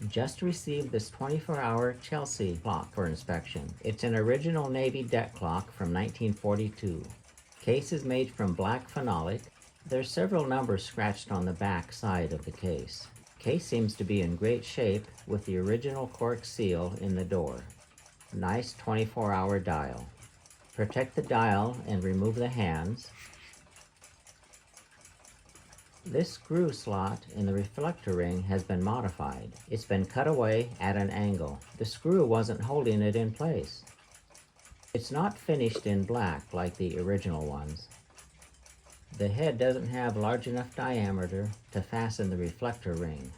Just received this 24-hour Chelsea clock for inspection. It's an original Navy deck clock from 1942. Case is made from black phenolic. There's several numbers scratched on the back side of the case. Case seems to be in great shape with the original cork seal in the door. Nice 24-hour dial. Protect the dial and remove the hands. This screw slot in the reflector ring has been modified. It's been cut away at an angle. The screw wasn't holding it in place. It's not finished in black like the original ones. The head doesn't have large enough diameter to fasten the reflector ring.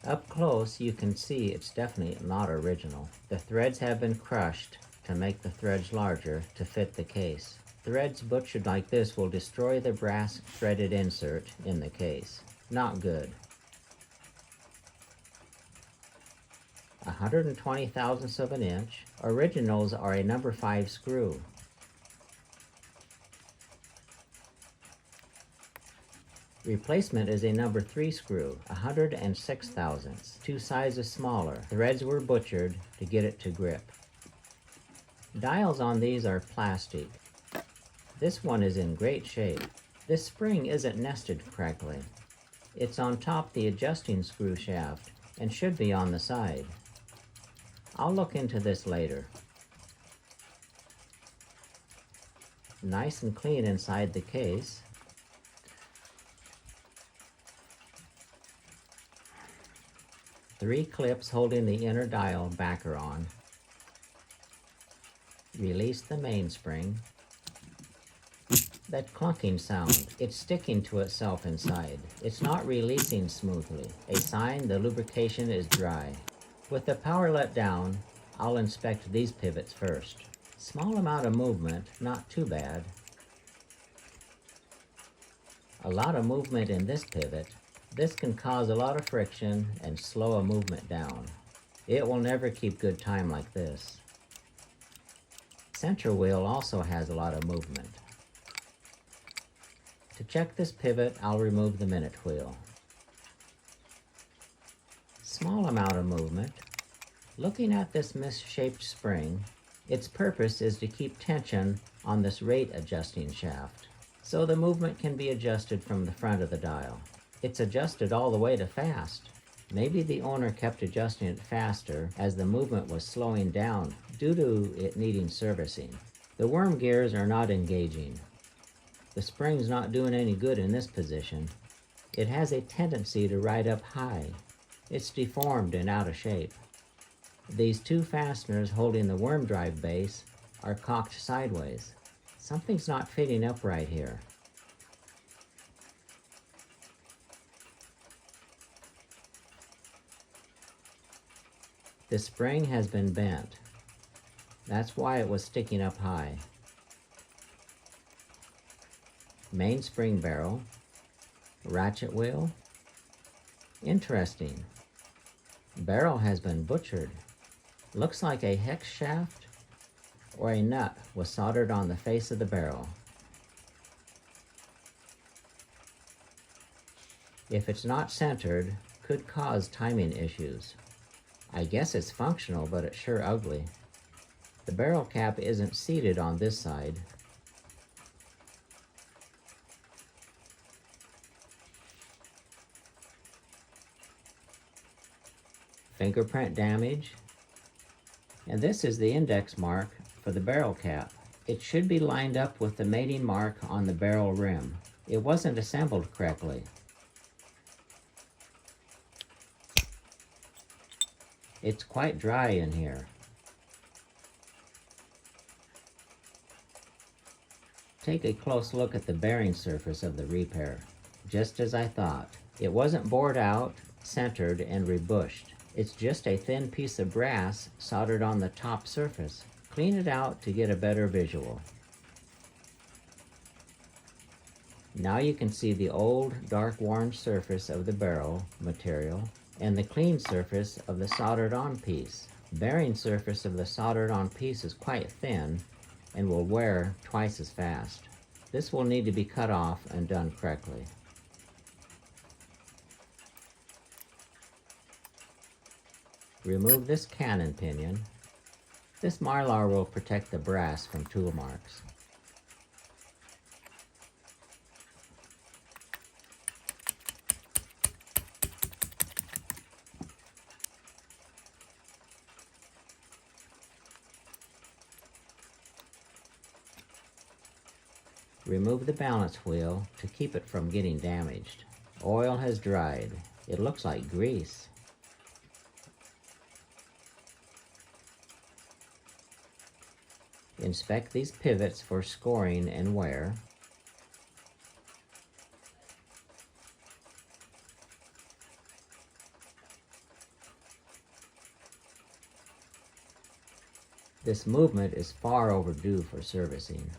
Up close you can see it's definitely not original. The threads have been crushed to make the threads larger to fit the case. Threads butchered like this will destroy the brass threaded insert in the case. Not good. 120 thousandths of an inch. Originals are a number 5 screw. Replacement is a number 3 screw, 106 thousandths, 2 sizes smaller. Threads were butchered to get it to grip. Dials on these are plastic. This one is in great shape. This spring isn't nested correctly. It's on top the adjusting screw shaft and should be on the side. I'll look into this later. Nice and clean inside the case. Three clips holding the inner dial backer on. Release the mainspring. That clunking sound, it's sticking to itself inside. It's not releasing smoothly, a sign the lubrication is dry. With the power let down, I'll inspect these pivots first. Small amount of movement, not too bad. A lot of movement in this pivot. This can cause a lot of friction and slow a movement down. It will never keep good time like this. Center wheel also has a lot of movement. To check this pivot, I'll remove the minute wheel. Small amount of movement. Looking at this misshaped spring, its purpose is to keep tension on this rate adjusting shaft, so the movement can be adjusted from the front of the dial. It's adjusted all the way to fast. Maybe the owner kept adjusting it faster as the movement was slowing down due to it needing servicing. The worm gears are not engaging. The spring's not doing any good in this position. It has a tendency to ride up high. It's deformed and out of shape. These two fasteners holding the worm drive base are cocked sideways. Something's not fitting up right here. The spring has been bent. That's why it was sticking up high. Mainspring barrel, ratchet wheel. Interesting. Barrel has been butchered. Looks like a hex shaft or a nut was soldered on the face of the barrel. If it's not centered, could cause timing issues. I guess it's functional, but it's sure ugly. The barrel cap isn't seated on this side. Fingerprint damage. And this is the index mark for the barrel cap. It should be lined up with the mating mark on the barrel rim. It wasn't assembled correctly. It's quite dry in here. Take a close look at the bearing surface of the repair. Just as I thought. It wasn't bored out, centered, and rebushed. It's just a thin piece of brass soldered on the top surface. Clean it out to get a better visual. Now you can see the old, dark, worn surface of the barrel material and the clean surface of the soldered on piece. Bearing surface of the soldered on piece is quite thin and will wear twice as fast. This will need to be cut off and done correctly. Remove this cannon pinion. This Mylar will protect the brass from tool marks. Remove the balance wheel to keep it from getting damaged. Oil has dried. It looks like grease. Inspect these pivots for scoring and wear. This movement is far overdue for servicing.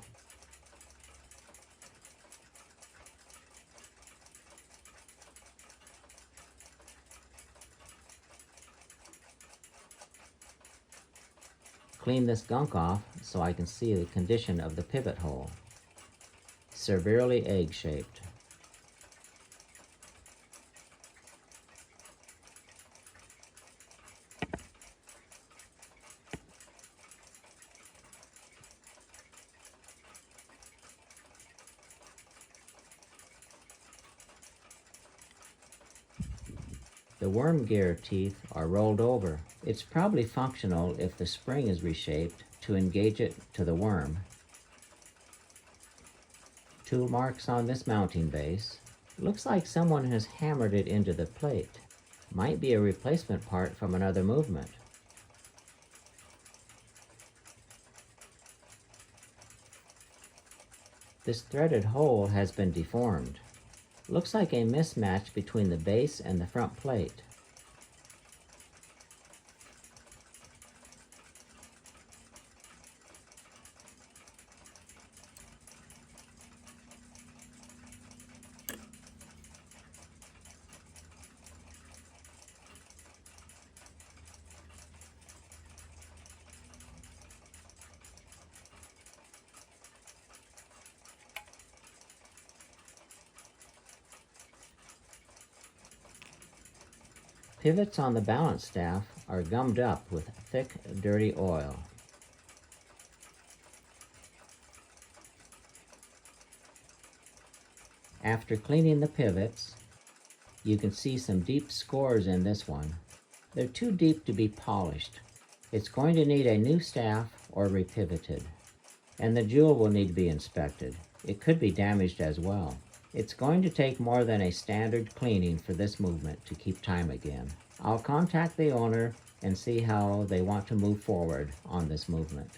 Clean this gunk off so I can see the condition of the pivot hole. Severely egg-shaped. The worm gear teeth are rolled over. It's probably functional if the spring is reshaped to engage it to the worm. Tool marks on this mounting base. Looks like someone has hammered it into the plate. Might be a replacement part from another movement. This threaded hole has been deformed. Looks like a mismatch between the base and the front plate. Pivots on the balance staff are gummed up with thick, dirty oil. After cleaning the pivots, you can see some deep scores in this one. They're too deep to be polished. It's going to need a new staff or repivoted. And the jewel will need to be inspected. It could be damaged as well. It's going to take more than a standard cleaning for this movement to keep time again. I'll contact the owner and see how they want to move forward on this movement.